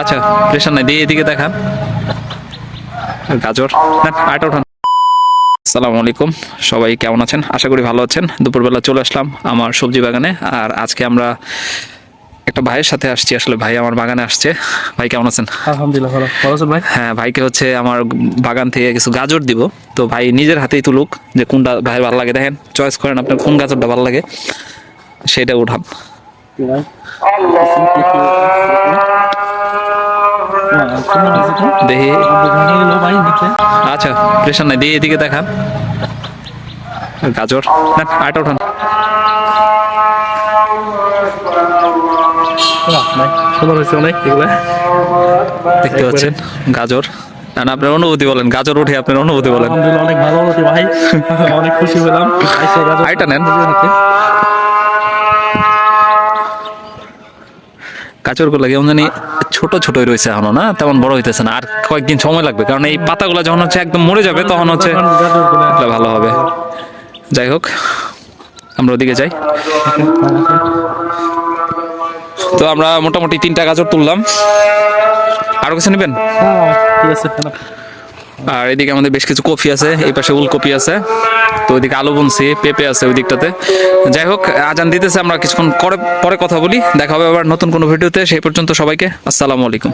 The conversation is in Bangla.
আচ্ছা প্রেশার নাই, দিয়ে এদিকে দেখান গাজর। আটা উঠান। আসসালামু আলাইকুম, সবাই কেমন আছেন? আশা করি ভালো আছেন। দুপুরবেলা চলে আসলাম আমার সবজি বাগানে, আর আজকে আমরা একটা ভাইয়ের সাথে আসছি। আসলে ভাই আমার বাগানে আসছে। ভাই কেমন আছেন? আলহামদুলিল্লাহ ভালো আছেন ভাই? হ্যাঁ, ভাইকে হচ্ছে আমার বাগান থেকে কিছু গাজর দিব। তো ভাই নিজের হাতেই তুলুক যে কোনটা ভাই ভালো লাগে, দেখেন চয়েস করেন আপনার কোন গাজরটা ভালো লাগে, সেটা উঠান। দেখি। আচ্ছা প্রেশার নাই, দিয়ে এদিকে দেখান গাজর। আটা উঠান। সুন্দর হয়েছে অনেক এগুলা দেখতে পাচ্ছেন গাজর। আপনার অনুভূতি বলেন, গাজর উঠে আপনার অনুভূতি বলেন। আলহামদুলিল্লাহ অনেক ভালো হতো ভাই, অনেক খুশি হলাম। আইটা নেন। গাজরগুলো কেমন জানি ছোট ছোটই রয়েছে এখনো, না তেমন বড় হইতেছে না। আর কয়েকদিন সময় লাগবে, কারণ এই পাতাগুলো যখন হচ্ছে একদম মরে যাবে তখন হচ্ছে এগুলো ভালো হবে। যাই হোক, আমরা ওদিকে যাই। তো আমরা মোটামুটি 3টা গাজর তুললাম। আরো কিছু নেবেন? ঠিক আছে। আর এদিকে আমাদের বেশ কিছু কফি আছে, এই পাশে উলকপি আছে, তো ওইদিকে আলু বুনছি, পেঁপে আছে ওই দিকটাতে। যাই হোক, আজান দিতেছে, আমরা কিছুক্ষণ পরে কথা বলি। দেখা হবে আবার নতুন কোনো ভিডিওতে। সেই পর্যন্ত সবাইকে আসসালামু আলাইকুম।